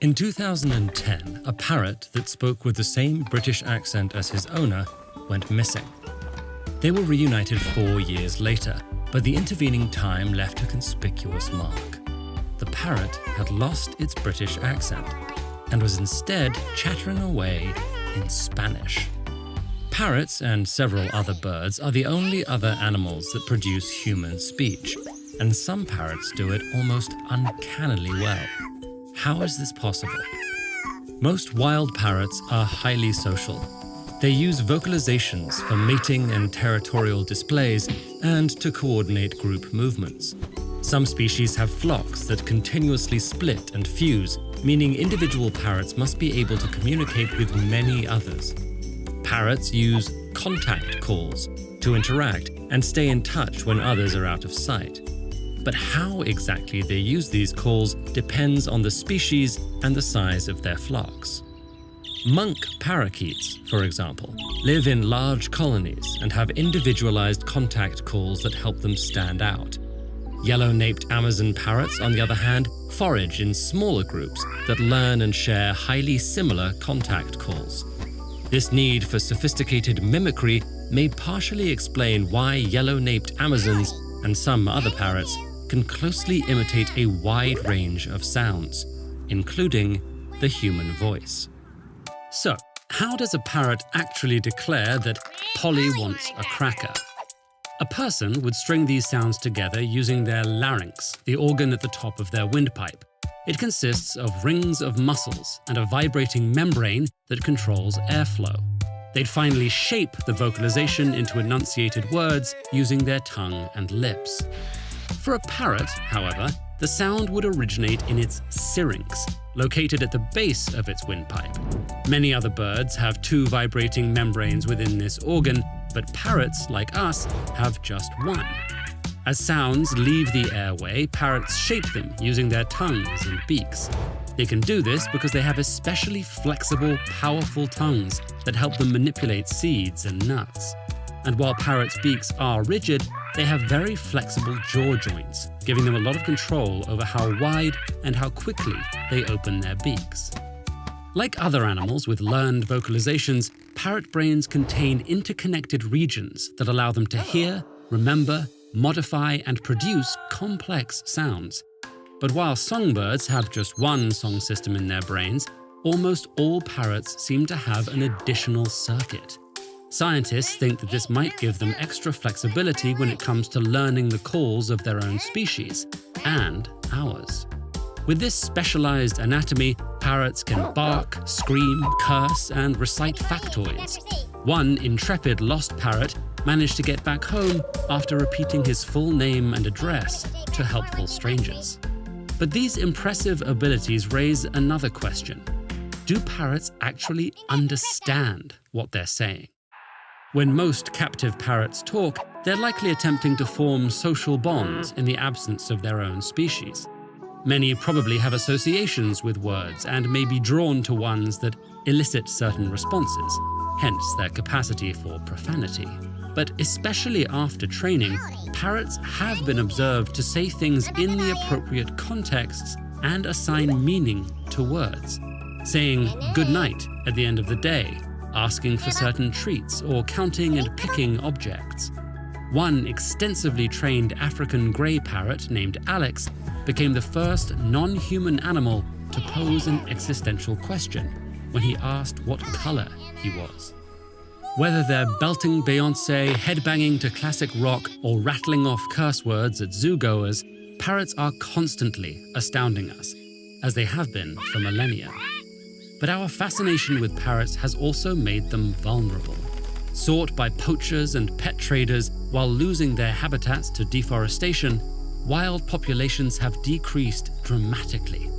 In 2010, a parrot that spoke with the same British accent as his owner went missing. They were reunited 4 years later, but the intervening time left a conspicuous mark. The parrot had lost its British accent and was instead chattering away in Spanish. Parrots and several other birds are the only other animals that produce human speech, and some parrots do it almost uncannily well. How is this possible? Most wild parrots are highly social. They use vocalizations for mating and territorial displays and to coordinate group movements. Some species have flocks that continuously split and fuse, meaning individual parrots must be able to communicate with many others. Parrots use contact calls to interact and stay in touch when others are out of sight. But how exactly they use these calls depends on the species and the size of their flocks. Monk parakeets, for example, live in large colonies and have individualized contact calls that help them stand out. Yellow-naped Amazon parrots, on the other hand, forage in smaller groups that learn and share highly similar contact calls. This need for sophisticated mimicry may partially explain why yellow-naped Amazons and some other parrots can closely imitate a wide range of sounds, including the human voice. So, how does a parrot actually declare that Polly wants a cracker? A person would string these sounds together using their larynx, the organ at the top of their windpipe. It consists of rings of muscles and a vibrating membrane that controls airflow. They'd finally shape the vocalization into enunciated words using their tongue and lips. For a parrot, however, the sound would originate in its syrinx, located at the base of its windpipe. Many other birds have 2 vibrating membranes within this organ, but parrots, like us, have just 1. As sounds leave the airway, parrots shape them using their tongues and beaks. They can do this because they have especially flexible, powerful tongues that help them manipulate seeds and nuts. And while parrots' beaks are rigid, they have very flexible jaw joints, giving them a lot of control over how wide and how quickly they open their beaks. Like other animals with learned vocalizations, parrot brains contain interconnected regions that allow them to hear, remember, modify, and produce complex sounds. But while songbirds have just one song system in their brains, almost all parrots seem to have an additional circuit. Scientists think that this might give them extra flexibility when it comes to learning the calls of their own species, and ours. With this specialized anatomy, parrots can bark, scream, curse, and recite factoids. One intrepid lost parrot managed to get back home after repeating his full name and address to helpful strangers. But these impressive abilities raise another question. Do parrots actually understand what they're saying? When most captive parrots talk, they're likely attempting to form social bonds in the absence of their own species. Many probably have associations with words and may be drawn to ones that elicit certain responses, hence their capacity for profanity. But especially after training, parrots have been observed to say things in the appropriate contexts and assign meaning to words, saying good night at the end of the day, asking for certain treats, or counting and picking objects. One extensively trained African grey parrot named Alex became the first non-human animal to pose an existential question when he asked what color he was. Whether they're belting Beyoncé, headbanging to classic rock, or rattling off curse words at zoo-goers, parrots are constantly astounding us, as they have been for millennia. But our fascination with parrots has also made them vulnerable. Sought by poachers and pet traders while losing their habitats to deforestation, wild populations have decreased dramatically.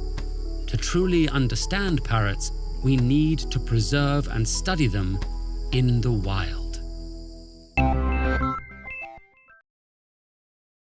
To truly understand parrots, we need to preserve and study them in the wild.